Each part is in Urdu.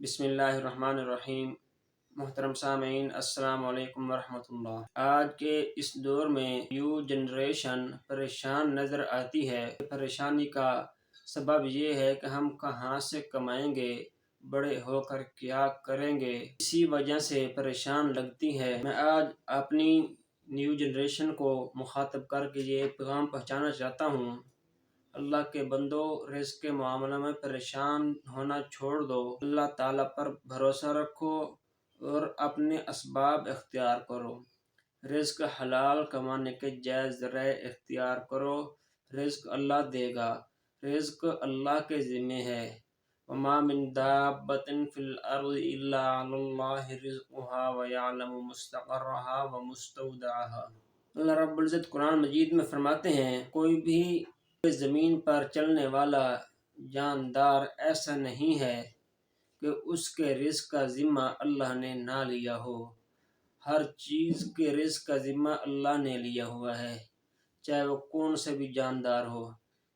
بسم اللہ الرحمن الرحیم۔ محترم سامعین، السلام علیکم ورحمۃ اللہ۔ آج کے اس دور میں یو جنریشن پریشان نظر آتی ہے۔ پریشانی کا سبب یہ ہے کہ ہم کہاں سے کمائیں گے، بڑے ہو کر کیا کریں گے، اسی وجہ سے پریشان لگتی ہے۔ میں آج اپنی نیو جنریشن کو مخاطب کر کے یہ پیغام پہنچانا چاہتا ہوں: اللہ کے بندو، رزق کے معاملے میں پریشان ہونا چھوڑ دو۔ اللہ تعالیٰ پر بھروسہ رکھو اور اپنے اسباب اختیار کرو۔ رزق حلال کمانے کے جائز ذرائع اختیار کرو۔ رزق اللہ دے گا، رزق اللہ کے ذمہ ہے۔ وَمَا مِن دَابَّةٍ فِي الْأَرْضِ إِلَّا عَلَى اللَّهِ رِزْقُهَا وَيَعْلَمُ مُسْتَقَرَّهَا وَمُسْتَوْدَعَهَا۔ اللہ رب العزت قرآن مجید میں فرماتے ہیں، کوئی بھی زمین پر چلنے والا جاندار ایسا نہیں ہے کہ اس کے رزق کا ذمہ اللہ نے نہ لیا ہو۔ ہر چیز کے رزق کا ذمہ اللہ نے لیا ہوا ہے، چاہے وہ کون سے بھی جاندار ہو،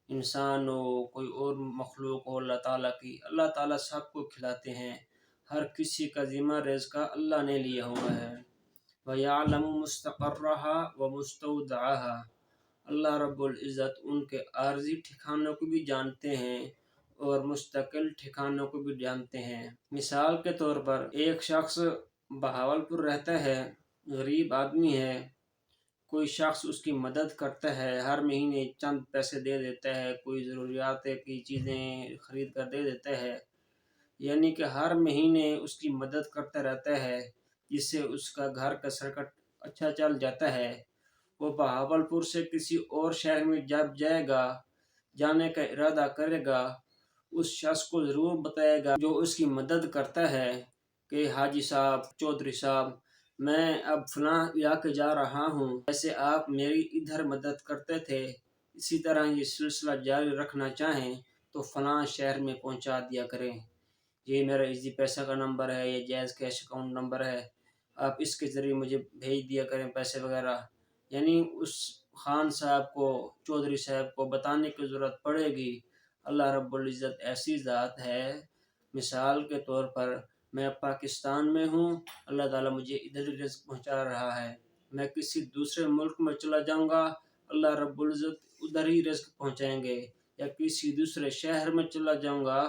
انسان ہو، کوئی اور مخلوق ہو اللہ تعالیٰ سب کو کھلاتے ہیں۔ ہر کسی کا ذمہ رزق کا اللہ نے لیا ہوا ہے۔ وَيَعْلَمُ مُسْتَقَرَّهَا وَمُسْتَوْدَعَهَا۔ اللہ رب العزت ان کے عارضی ٹھکانوں کو بھی جانتے ہیں اور مستقل ٹھکانوں کو بھی جانتے ہیں۔ مثال کے طور پر ایک شخص بہاولپور رہتا ہے، غریب آدمی ہے، کوئی شخص اس کی مدد کرتا ہے، ہر مہینے چند پیسے دے دیتا ہے، کوئی ضروریات کی چیزیں خرید کر دے دیتا ہے، یعنی کہ ہر مہینے اس کی مدد کرتا رہتا ہے، جس سے اس کا گھر کا سرکٹ اچھا چل جاتا ہے۔ وہ بہاولپور سے کسی اور شہر میں جب جانے کا ارادہ کرے گا، اس شخص کو ضرور بتائے گا جو اس کی مدد کرتا ہے کہ حاجی صاحب، چودھری صاحب، میں اب فلاں علاقے جا رہا ہوں، جیسے آپ میری ادھر مدد کرتے تھے، اسی طرح یہ سلسلہ جاری رکھنا چاہیں تو فلاں شہر میں پہنچا دیا کریں۔ یہ میرا ایزی پیسہ کا نمبر ہے، یہ جائز کیش اکاؤنٹ نمبر ہے، آپ اس کے ذریعے مجھے بھیج دیا کریں پیسے وغیرہ۔ یعنی اس خان صاحب کو، چودھری صاحب کو بتانے کی ضرورت پڑے گی۔ اللہ رب العزت ایسی ذات ہے، مثال کے طور پر میں پاکستان میں ہوں، اللہ تعالیٰ مجھے ادھر رزق پہنچا رہا ہے، میں کسی دوسرے ملک میں چلا جاؤں گا، اللہ رب العزت ادھر ہی رزق پہنچائیں گے، یا کسی دوسرے شہر میں چلا جاؤں گا،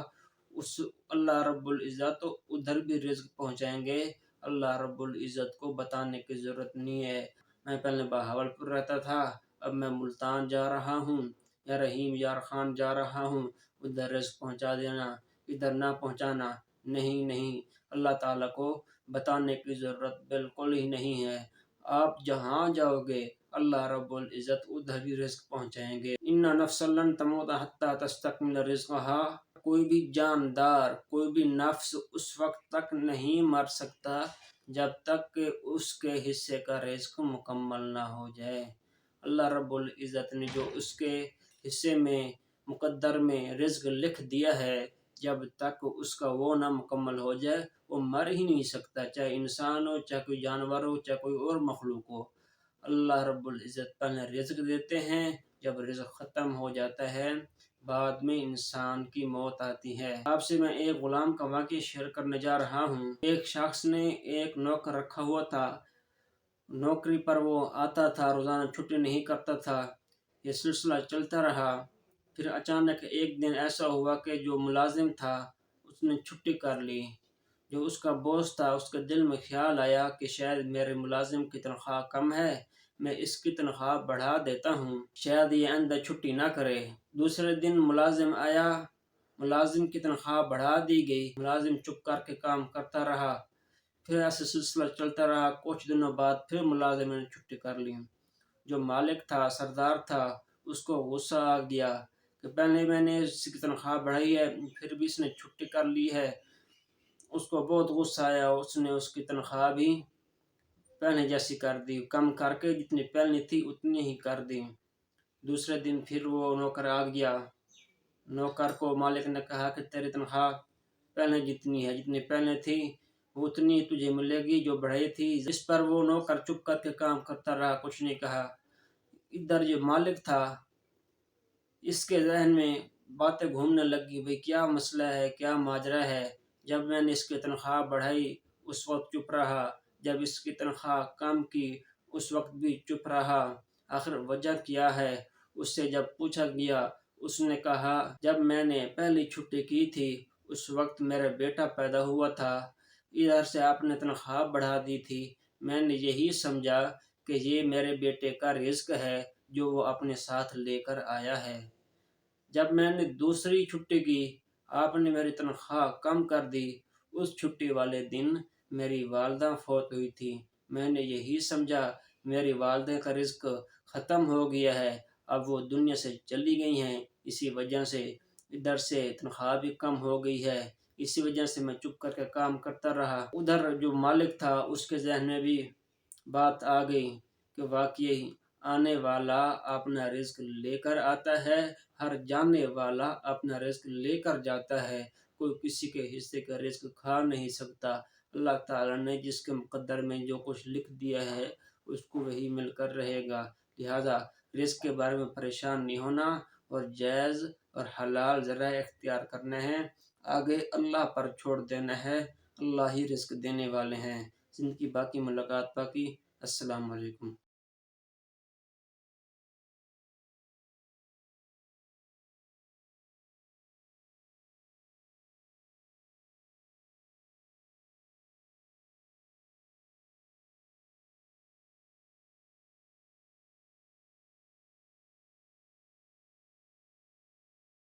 اللہ رب العزت ادھر بھی رزق پہنچائیں گے۔ اللہ رب العزت کو بتانے کی ضرورت نہیں ہے۔ میں پہلے بہاولپور رہتا تھا، اب میں ملتان جا رہا ہوں یا رحیم یار خان جا رہا ہوں، ادھر رزق پہنچا دینا، ادھر نہ پہنچانا، نہیں، اللہ تعالیٰ کو بتانے کی ضرورت بالکل ہی نہیں ہے۔ آپ جہاں جاؤ گے اللہ رب العزت ادھر ہی رزق پہنچائیں گے۔ ان نفسا لن تموت حتی تستکمل رزقہا۔ کوئی بھی جاندار، کوئی بھی نفس اس وقت تک نہیں مر سکتا جب تک کہ اس کے حصے کا رزق مکمل نہ ہو جائے۔ اللہ رب العزت نے جو اس کے حصے میں مقدر میں رزق لکھ دیا ہے، جب تک اس کا وہ نہ مکمل ہو جائے وہ مر ہی نہیں سکتا، چاہے انسان ہو، چاہے کوئی جانور ہو، چاہے کوئی اور مخلوق ہو۔ اللہ رب العزت پہلے رزق دیتے ہیں، جب رزق ختم ہو جاتا ہے بعد میں انسان کی موت آتی ہے۔ آپ سے میں ایک غلام کا واقعہ شیئر کرنے جا رہا ہوں۔ ایک شخص نے ایک نوکر رکھا ہوا تھا، نوکری پر وہ آتا تھا، روزانہ چھٹی نہیں کرتا تھا، یہ سلسلہ چلتا رہا۔ پھر اچانک ایک دن ایسا ہوا کہ جو ملازم تھا اس نے چھٹی کر لی۔ جو اس کا باس تھا، اس کے دل میں خیال آیا کہ شاید میرے ملازم کی تنخواہ کم ہے، میں اس کی تنخواہ بڑھا دیتا ہوں، شاید یہ آئندہ چھٹی نہ کرے۔ دوسرے دن ملازم آیا، ملازم کی تنخواہ بڑھا دی گئی، ملازم چپ کر کے کام کرتا رہا۔ پھر ایسا سلسلہ چلتا رہا، کچھ دنوں بعد پھر ملازم نے چھٹی کر لی۔ جو مالک تھا، سردار تھا، اس کو غصہ آ گیا کہ پہلے میں نے اس کی تنخواہ بڑھائی ہے، پھر بھی اس نے چھٹی کر لی ہے۔ اس کو بہت غصہ آیا، اس نے اس کی تنخواہ بھی پہلے جیسی کر دی، کم کر کے جتنی پہلے تھی اتنی ہی کر دی۔ دوسرے دن پھر وہ نوکر آ گیا، نوکر کو مالک نے کہا کہ تیری تنخواہ پہلے جتنی ہے، جتنی پہلے تھی وہ اتنی تجھے ملے گی جو بڑھائی تھی۔ اس پر وہ نوکر چپ کر کے کام کرتا رہا، کچھ نہیں کہا۔ ادھر جو مالک تھا اس کے ذہن میں باتیں گھومنے لگی، بھئی کیا مسئلہ ہے، کیا ماجرا ہے، جب میں نے اس کی تنخواہ بڑھائی اس وقت چپ رہا، جب اس کی تنخواہ کم کی اس وقت بھی چپ رہا۔ آخر وجہ کیا ہے؟ اس سے جب پوچھا گیا اس نے کہا جب میں نے پہلی چھٹی کی تھی اس وقت میرا بیٹا پیدا ہوا تھا، ادھر سے آپ نے تنخواہ بڑھا دی تھی، میں نے یہی سمجھا کہ یہ میرے بیٹے کا رزق ہے جو وہ اپنے ساتھ لے کر آیا ہے۔ جب میں نے دوسری چھٹی کی آپ نے میری تنخواہ کم کر دی، اس چھٹی والے دن میری والدہ فوت ہوئی تھی، میں نے یہی سمجھا میری والدہ کا رزق ختم ہو گیا ہے، اب وہ دنیا سے چلی گئی ہیں، اسی وجہ سے ادھر سے تنخواہ بھی کم ہو گئی ہے، اسی وجہ سے میں چپ کر کے کام کرتا رہا۔ ادھر جو مالک تھا اس کے ذہن میں بھی بات آ گئی کہ واقعی آنے والا اپنا رزق لے کر آتا ہے، ہر جانے والا اپنا رزق لے کر جاتا ہے، کوئی کسی کے حصے کا رزق کھا نہیں سکتا۔ اللہ تعالیٰ نے جس کے مقدر میں جو کچھ لکھ دیا ہے اس کو وہی مل کر رہے گا، لہذا رزق کے بارے میں پریشان نہیں ہونا اور جائز اور حلال ذرائع اختیار کرنے ہیں، آگے اللہ پر چھوڑ دینا ہے، اللہ ہی رزق دینے والے ہیں۔ زندگی باقی ملاقات باقی۔ السلام علیکم۔